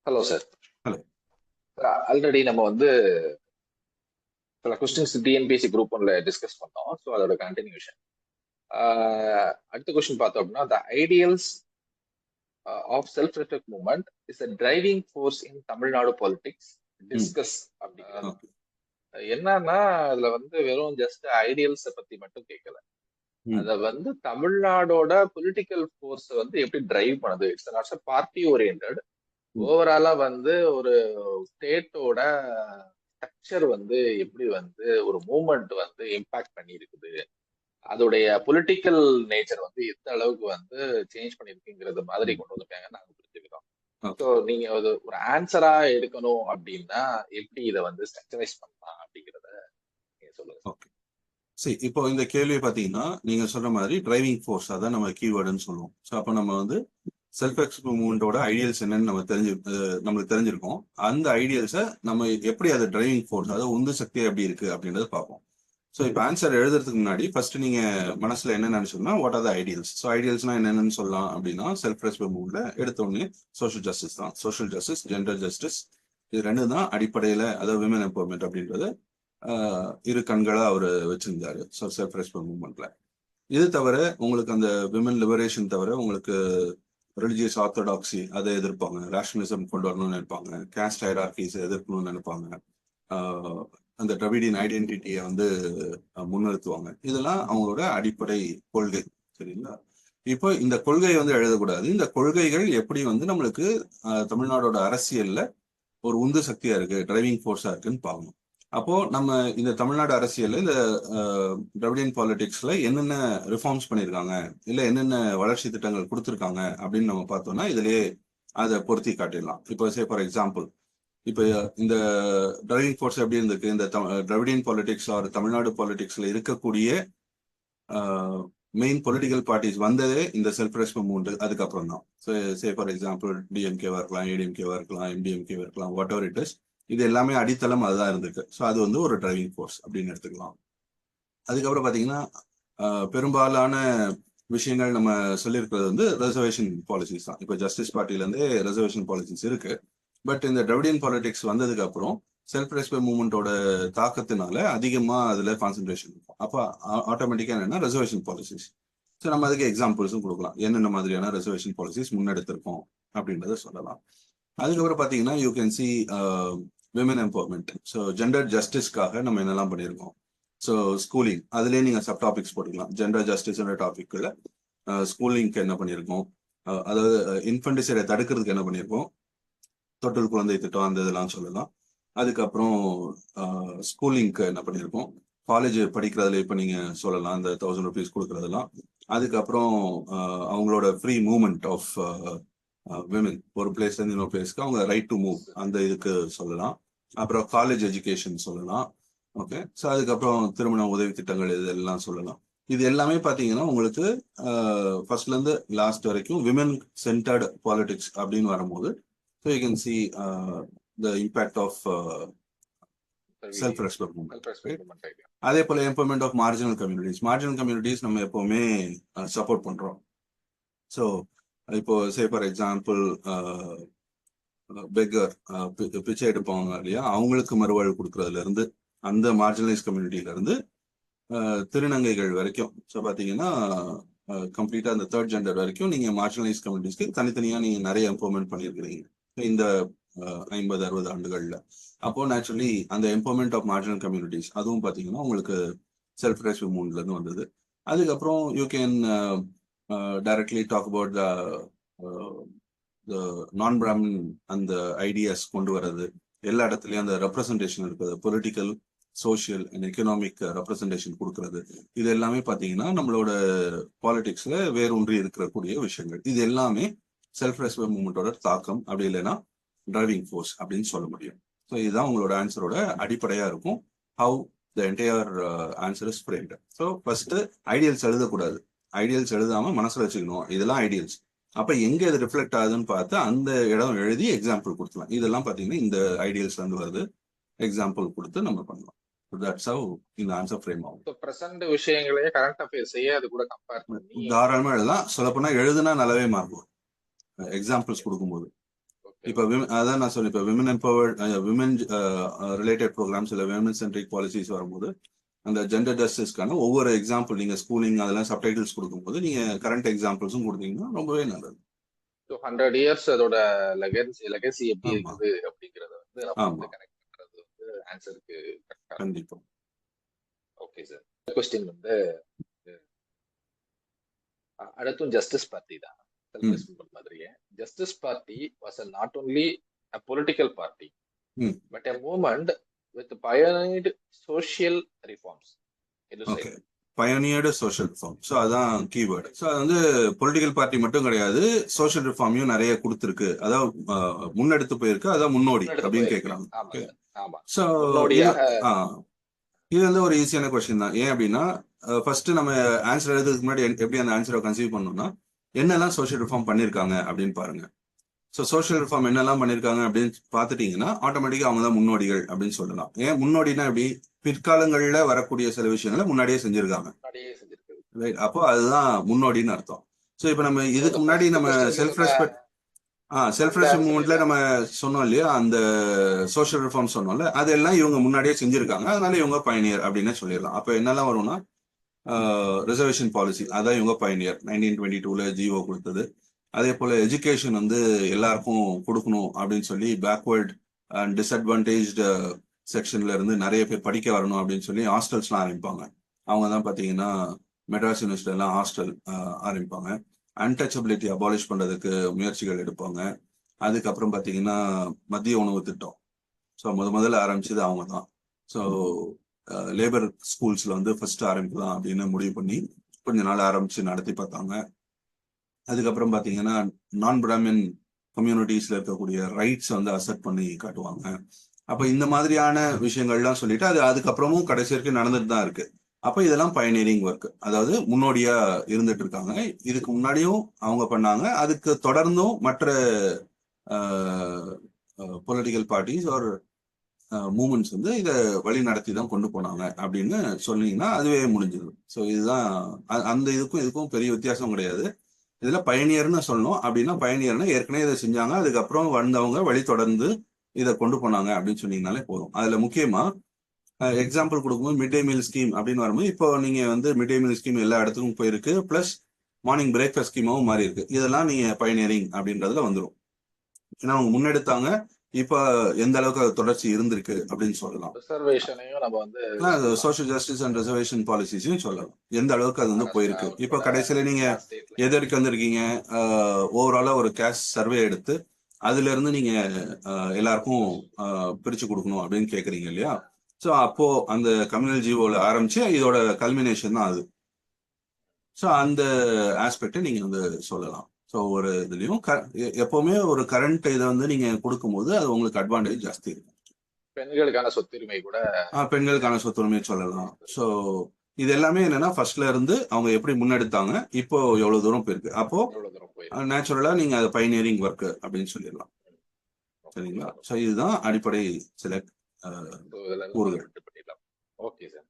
Hello sir. Hello. Already நம்ம வந்து சில கொஸ்டின்ஸ் டிஎன்பிஎஸ்சி குரூப் ஒன்ல டிஸ்கஸ் பண்ணோம். ஸோ அதோட கண்டினியூஷன். அடுத்த கொஸ்டின் பார்த்தோம் அப்படின்னா, the ideals of self respect movement is a driving force in Tamil Nadu politics discuss அப்படிங்கிறது. என்னன்னா அதுல வந்து வெறும் ஜஸ்ட் ஐடியல்ஸை பத்தி மட்டும் கேட்கல, அத வந்து தமிழ்நாடோட பொலிட்டிக்கல் ஃபோர்ஸ் வந்து எப்படி டிரைவ் பண்ணுது. It's not party oriented. ஓவராலா வந்து ஒரு ஸ்டேட்டோட ஸ்ட்ரக்சர் வந்து எப்படி வந்து ஒரு மூவ்மெண்ட் வந்து இம்பாக்ட் பண்ணி இருக்குது, அதோடைய பொலிட்டிக்கல் நேச்சர் வந்து எந்த அளவுக்கு வந்து சேஞ்ச் பண்ணிருக்குங்கிறது மாதிரி கொண்டு வந்திருக்காங்க நாங்க புரிஞ்சுக்கிறோம். ஸோ நீங்க ஒரு ஆன்சரா எடுக்கணும் அப்படின்னா எப்படி இதை வந்து ஸ்ட்ரக்சரைஸ் பண்ணலாம் அப்படிங்கிறத நீங்க சொல்லுங்க. ஓகே, சரி. இப்போ இந்த கேள்வியை பார்த்தீங்கன்னா நீங்க சொல்ற மாதிரி டிரைவிங் ஃபோர்ஸ் அதான் நம்ம கீவேர்டுன்னு சொல்லுவோம். ஸோ அப்போ நம்ம வந்து செல்ஃப் எக்ஸ்பிரஸ் மூவ்மெண்டோட ஐடியல்ஸ் என்னன்னு நம்மளுக்கு தெரிஞ்சிருக்கோம். அந்த ஐடியல்ஸை நம்ம எப்படி அது டிரைவிங் ஃபோர்ஸ், அதாவது உந்து சக்தி எப்படி இருக்கு அப்படின்றத பார்ப்போம். ஸோ இப்போ ஆன்சர் எழுதுறதுக்கு முன்னாடி ஃபர்ஸ்ட் நீங்க மனசுல என்ன நினைச்சோம்னா what are the ideals. So ஐடியல்ஸ்னா என்னென்னு சொல்லலாம் அப்படின்னா, செல்ஃப் ரெஸ்பெக்ட் மூவ்மெண்ட்ல எடுத்தோடனே சோஷியல் ஜஸ்டிஸ் தான். சோஷியல் ஜஸ்டிஸ், ஜெண்டர் ஜஸ்டிஸ், இது ரெண்டு தான் அடிப்படையில, அதாவது விமன் எம்பவர்மெண்ட் அப்படின்றது இரு கண்களா அவர் வச்சிருந்தாரு செல்ஃப் ரெஸ்பெக்ட் மூவ்மெண்ட்ல. இது தவிர உங்களுக்கு அந்த விமன் லிபரேஷன் தவிர உங்களுக்கு ரிலிஜியஸ் ஆர்த்தடாக்சி அதை எதிர்ப்பாங்க, ரேஷனலிசம் கொண்டு வரணும்னு நினைப்பாங்க, கேஸ்ட் ஹைரார்கிஸ் எதிர்க்கணும்னு நினைப்பாங்க, அந்த டிராவிடியன் ஐடென்டிட்டியை வந்து முன்னிறுத்துவாங்க. இதெல்லாம் அவங்களோட அடிப்படை கொள்கை. சரிங்களா? இப்போ இந்த கொள்கையை வந்து எழுதக்கூடாது. இந்த கொள்கைகள் எப்படி வந்து நம்மளுக்கு தமிழ்நாடோட அரசியல்ல ஒரு உந்து சக்தியா இருக்கு, டிரைவிங் ஃபோர்ஸா இருக்குன்னு பார்க்கணும். அப்போ நம்ம இந்த தமிழ்நாடு அரசியல்ல இந்த டிராவிடியன் பாலிடிக்ஸ்ல என்னென்ன ரிஃபார்ம்ஸ் பண்ணியிருக்காங்க, இல்ல என்னென்ன வளர்ச்சி திட்டங்கள் கொடுத்துருக்காங்க அப்படின்னு நம்ம பார்த்தோம்னா இதுலயே அதை பொருத்தி காட்டிடலாம். இப்போ சே ஃபார் எக்ஸாம்பிள், இப்போ இந்த டிரைவிங் ஃபோர்ஸ் எப்படி இருந்திருக்கு, இந்த டிராவிடியன் பாலிடிக்ஸ் ஆர் தமிழ்நாடு பாலிடிக்ஸ்ல இருக்கக்கூடிய மெயின் பொலிட்டிக்கல் பார்ட்டிஸ் வந்ததே இந்த செல்ஃப் ரெஸ்பெக்ட் மூவ்மெண்ட் அதுக்கப்புறம் தான். ஸோ சே ஃபார் எக்ஸாம்பிள் டிஎம்கேவா இருக்கலாம், ஏடிஎம்கேவா இருக்கலாம், எம்டிஎம்கேவா இருக்கலாம், வாட் எவர் இட் இஸ், இது எல்லாமே அடித்தளம் அதுதான் இருந்திருக்கு. ஸோ அது வந்து ஒரு டிரைவிங் ஃபோர்ஸ் அப்படின்னு எடுத்துக்கலாம். அதுக்கப்புறம் பார்த்தீங்கன்னா பெரும்பாலான விஷயங்கள் நம்ம சொல்லியிருக்கிறது வந்து ரிசர்வேஷன் பாலிசிஸ் தான். இப்போ ஜஸ்டிஸ் பார்ட்டிலேருந்தே ரிசர்வேஷன் பாலிசிஸ் இருக்கு. பட் இந்த டிராவிடியன் பாலிடிக்ஸ் வந்ததுக்கு அப்புறம் செல்ஃப் ரெஸ்பெக்ட் மூவ்மெண்டோட தாக்கத்தினால அதிகமா அதுல கான்சென்ட்ரேஷன் இருக்கும். அப்போ ஆட்டோமேட்டிக்கா என்னன்னா ரிசர்வேஷன் பாலிசிஸ். ஸோ நம்ம அதுக்கு எக்ஸாம்பிள்ஸும் கொடுக்கலாம், என்னென்ன மாதிரியான ரிசர்வேஷன் பாலிசிஸ் முன்னெடுத்திருக்கோம் அப்படின்றத சொல்லலாம். அதுக்கப்புறம் பார்த்தீங்கன்னா you can see women empowerment. So gender ஜஸ்டிஸ்க்காக நம்ம என்னெல்லாம் பண்ணியிருக்கோம். ஸோ ஸ்கூலிங், அதுலேயே நீங்கள் சப் டாபிக்ஸ் போட்டுக்கலாம். ஜெண்டர் ஜஸ்டிஸ்ன்ற டாபிக்ல ஸ்கூலிங்க்கு என்ன பண்ணியிருக்கோம், அதாவது இன்ஃபென்டிசைடை தடுக்கிறதுக்கு என்ன பண்ணியிருக்கோம், தொட்டில் குழந்தை திட்டம் அந்த இதெல்லாம் சொல்லலாம். அதுக்கப்புறம் ஸ்கூலிங்க்கு என்ன பண்ணியிருக்கோம், காலேஜ் படிக்கிறதுல இப்போ நீங்கள் சொல்லலாம் அந்த 1000 rupees கொடுக்குறதெல்லாம். அதுக்கப்புறம் அவங்களோட ஃப்ரீ மூவ்மெண்ட் ஆஃப் விமன், ஒரு பிளேஸ்லேருந்து இன்னொரு பிளேஸ்க்கு அவங்க ரைட் டு மூவ், அந்த இதுக்கு சொல்லலாம். அப்புறம் காலேஜ் எஜுகேஷன் சொல்லலாம். ஓகே, ஸோ அதுக்கப்புறம் திருமண உதவி திட்டங்கள் இதெல்லாம் சொல்லலாம். இது எல்லாமே பார்த்தீங்கன்னா உங்களுக்கு ஃபர்ஸ்ட்லேருந்து லாஸ்ட் வரைக்கும் விமன் சென்டர்டு பாலிடிக்ஸ் அப்படின்னு வரும்போது so you can see the impact of self-respect movement. Right? அதே போல empowerment of marginal communities. Marginal communities நம்ம எப்பவுமே சப்போர்ட் பண்றோம். ஸோ இப்போ சே ஃபார் எக்ஸாம்பிள் பெக்கர், பிச்சை எடுப்பாங்க இல்லையா, அவங்களுக்கு மறுவாழ்வு கொடுக்கறதுல இருந்து, அந்த மார்ஜினலைஸ் கம்யூனிட்டியில இருந்து திருநங்கைகள் வரைக்கும், ஸோ பார்த்தீங்கன்னா கம்ப்ளீட்டா அந்த தேர்ட் ஜெண்டர் வரைக்கும் நீங்க மார்ஜினலைஸ் கம்யூனிட்டிஸ்க்கு தனித்தனியா நீங்க நிறைய எம்பவர்மெண்ட் பண்ணியிருக்கிறீங்க இந்த 50-60 ஆண்டுகள்ல. அப்போ நேச்சுரலி அந்த எம்பவர்மெண்ட் ஆஃப் மார்ஜினல் கம்யூனிட்டிஸ் அதுவும் பார்த்தீங்கன்னா உங்களுக்கு செல்ஃப் ரெஸ்பெக்ட் மூவ்மெண்ட்ல இருந்து வந்தது. அதுக்கப்புறம் you can directly talk about the non Brahmin, அந்த ஐடியாஸ் கொண்டு வர்றது, எல்லா இடத்துலயும் அந்த ரெப்ரசன்டேஷன் இருக்குது, political, social and economic representation கொடுக்கறது. இது எல்லாமே பார்த்தீங்கன்னா நம்மளோட பாலிடிக்ஸ்ல வேரூன்றி இருக்கக்கூடிய விஷயங்கள். இது எல்லாமே செல்ஃப் ரெஸ்பெக்ட் மூவ்மெண்டோட தாக்கம், அப்படி இல்லைன்னா டிரைவிங் ஃபோர்ஸ் அப்படின்னு சொல்ல முடியும். ஸோ இதுதான் உங்களோட ஆன்சரோட அடிப்படையா இருக்கும். How the entire answer is framed. So first ideals எழுதக்கூடாது, ஐடியல்ஸ் எழுதாம மனசுல வச்சுக்கணும் இதெல்லாம் ஐடியல்ஸ். அப்ப எங்க இது ரிஃப்ளெக்ட் ஆகுதுன்னு பார்த்து அந்த இடம் எழுதி எக்ஸாம்பிள் கொடுக்கலாம். இதெல்லாம் பார்த்தீங்கன்னா இந்த ஐடியல்ஸ்ல இருந்து வருது, எக்ஸாம்பிள் கொடுத்து நம்ம பண்ணலாம். தட்ஸ் ஹவ் இந்த ஆன்சர் ஃப்ரேம் ஆகும். பிரசன்ட் விஷயங்களே கரண்ட் அஃபேர்ஸையே அது கூட கம்பேர் பண்ணி தாராளமா எழுதலாம். சொல்லப்போனா எழுதுனா நல்லாவே மார்க் வரும் எக்ஸாம்பிள்ஸ் கொடுக்கும்போது. இப்போ அதான் நான் சொல்றேன், இப்போ women empowered women related programs இல்லை விமன் சென்ட்ரிக் பாலிசிஸ் வரும்போது அந்த ஜெண்டர் ஜஸ்டிஸ்க்கான ஒவ்வொரு எக்ஸாம்பிள் நீங்க ஸ்கூலிங் அதெல்லாம் சப்டைட்டில்ஸ் கொடுக்கும்போது நீங்க கரண்ட் எக்ஸாம்பிள்ஸும் கொடுத்தீங்கன்னா ரொம்பவே நல்லது. 100 இயர்ஸ் அதோட லெகசி எப்படி ஆமா இருக்குது அப்படிங்கறத வந்து நம்ம ஆமா வந்து கனெக்ட் பண்றது வந்து ஆன்சருக்கு கரெக்டா. கண்டிப்பா. Okay sir. கொஸ்டின் வந்து அடுத்தும் ஜஸ்டிஸ் பார்ட்டி தான் ம் செல்ஃப் மாதிரியே. Justice party was not only a political party ம் but a movement with pioneered social reforms. Okay. Pioneered social reform. So அதான் கீவேர்டு. ஸோ அது வந்து பொலிட்டிக்கல் பார்ட்டி மட்டும் கிடையாது, சோஷியல் ரிஃபார்மையும் நிறைய கொடுத்துருக்கு. அதாவது முன்னெடுத்து போயிருக்கு, அதான் முன்னோடி அப்படின்னு கேட்குறாங்க. ஓகே. ஸோ இது வந்து ஒரு ஈஸியான கொஸ்டின் தான். ஏன் அப்படின்னா ஃபர்ஸ்ட் நம்ம ஆன்சர் எழுதுறதுக்கு முன்னாடி எப்படி அந்த ஆன்சரை கன்சீவ் பண்ணணும்னா என்னெல்லாம் சோஷியல் ரிஃபார்ம் பண்ணியிருக்காங்க அப்படின்னு பாருங்க. ஸோ சோஷியல் ரிஃபார்ம் என்னெல்லாம் பண்ணியிருக்காங்க அப்படின்னு பார்த்துட்டீங்கன்னா ஆட்டோமேட்டிக்காக அவங்க தான் முன்னோடிகள் அப்படின்னு சொல்லலாம். ஏன் முன்னோடினா எப்படி, பிற்காலங்களில் வரக்கூடிய சில விஷயங்களை முன்னாடியே செஞ்சிருக்காங்க, ரைட்? அப்போ அதுதான் முன்னோடின்னு அர்த்தம். ஸோ இப்போ நம்ம இதுக்கு முன்னாடி நம்ம செல்ஃப் ரெஸ்பெக்ட் மூவ்மெண்ட்ல நம்ம சொன்னோம் இல்லையா, அந்த சோஷியல் ரிஃபார்ம் சொன்னோம்ல, அதெல்லாம் இவங்க முன்னாடியே செஞ்சிருக்காங்க, அதனால இவங்க பயனியர் அப்படின்னு சொல்லிடலாம். அப்போ என்னெல்லாம் வரும்னா ரிசர்வேஷன் பாலிசி, அதான் இவங்க பயனியர். 1922ல ஜிஓ கொடுத்தது. அதே போல எஜுகேஷன் வந்து எல்லாருக்கும் கொடுக்கணும் அப்படின்னு சொல்லி பேக்வேர்ட் அண்ட் டிஸ்அட்வான்டேஜ்டு செக்ஷன்ல இருந்து நிறைய பேர் படிக்க வரணும் அப்படின்னு சொல்லி ஹாஸ்டல்ஸ்லாம் ஆரம்பிப்பாங்க. அவங்க தான் பார்த்தீங்கன்னா மெட்ராஸ் யூனிவர்சிட்டிலாம் ஹாஸ்டல் ஆரம்பிப்பாங்க. அன்டச்சபிலிட்டி அபாலிஷ் பண்றதுக்கு முயற்சிகள் எடுப்பாங்க. அதுக்கப்புறம் பார்த்தீங்கன்னா மதிய உணவு திட்டம், ஸோ முதல்ல ஆரம்பிச்சது அவங்க தான். ஸோ லேபர் ஸ்கூல்ஸ்ல வந்து ஃபர்ஸ்ட் ஆரம்பிக்கலாம் அப்படின்னு முடிவு பண்ணி கொஞ்ச நாள் ஆரம்பிச்சு நடத்தி பார்த்தாங்க. அதுக்கப்புறம் பார்த்தீங்கன்னா நான் பிராமின் கம்யூனிட்டிஸ்ல இருக்கக்கூடிய ரைட்ஸ் வந்து அசெப்ட் பண்ணி காட்டுவாங்க. அப்போ இந்த மாதிரியான விஷயங்கள்லாம் சொல்லிட்டு அது அதுக்கப்புறமும் கடைசி வரைக்கும் நடந்துட்டு தான் இருக்கு. அப்போ இதெல்லாம் பயனியரிங் ஒர்க், அதாவது முன்னோடியா இருந்துட்டு இருக்காங்க. இதுக்கு முன்னாடியும் அவங்க பண்ணாங்க, அதுக்கு தொடர்ந்தும் மற்ற பொலிட்டிக்கல் பார்ட்டிஸ் ஒரு மூமெண்ட்ஸ் வந்து இதை வழி நடத்தி தான் கொண்டு போனாங்க அப்படின்னு சொன்னீங்கன்னா அதுவே முடிஞ்சது. ஸோ இதுதான் அந்த இதுக்கும் பெரிய வித்தியாசம் கிடையாது. இதுல பயணியர்னு சொல்லணும். அப்படின்னா பயணியர்னா ஏற்கனவே இதை செஞ்சாங்க, அதுக்கப்புறம் வந்தவங்க வழி தொடர்ந்து இதை கொண்டு போனாங்க அப்படின்னு சொன்னீங்கனாலே போதும். அதுல முக்கியமா எக்ஸாம்பிள் கொடுக்கும்போது மிட் டே மீல் ஸ்கீம் அப்படின்னு வரும்போது, இப்போ நீங்க வந்து மிட் டே மீல் ஸ்கீம் எல்லா இடத்துக்கும் போயிருக்கு, பிளஸ் மார்னிங் பிரேக்ஃபாஸ்ட் ஸ்கீமாவும் மாறி இருக்கு. இதெல்லாம் நீங்க பயனியரிங் அப்படின்றதுல வந்துடும். ஏன்னா அவங்க முன்னெடுத்தாங்க, இப்ப எந்த அளவுக்கு அது தொடர்ச்சி இருந்திருக்கு அப்படின்னு சொல்லலாம். சோஷியல் ஜஸ்டிஸ் அண்ட் ரிசர்வேஷன் பாலிசிஸையும் சொல்லலாம், எந்த அளவுக்கு அது வந்து போயிருக்கு. இப்போ கடைசியில நீங்க எது வரைக்கும் வந்திருக்கீங்க, ஓவராலா ஒரு கேஸ்ட் சர்வே எடுத்து அதுல இருந்து நீங்க எல்லாருக்கும் பிரிச்சு கொடுக்கணும் அப்படின்னு கேக்குறீங்க இல்லையா. ஸோ அப்போ அந்த கம்யூனல் ஜிஓல ஆரம்பிச்சு இதோட கல்மினேஷன் தான் அது. ஸோ அந்த ஆஸ்பெக்டை நீங்க வந்து சொல்லலாம். ஸோ ஒரு இதுலயும் எப்பவுமே ஒரு கரண்ட் இதை வந்து நீங்க கொடுக்கும்போது அது உங்களுக்கு அட்வான்டேஜ் ஜாஸ்தி இருக்கும். பெண்களுக்கான சொத்துரிமை கூட பெண்களுக்கான சொத்துரிமை சொல்லலாம். ஸோ இது எல்லாமே என்னன்னா ஃபர்ஸ்ட்ல இருந்து அவங்க எப்படி முன்னெடுத்தாங்க, இப்போ எவ்வளவு தூரம் போயிருக்கு, அப்போ நேச்சுரலா நீங்க அது பயனியரிங் ஒர்க் அப்படின்னு சொல்லிடலாம். சரிங்களா. ஸோ இதுதான் அடிப்படை சில கூறுகள். Okay sir.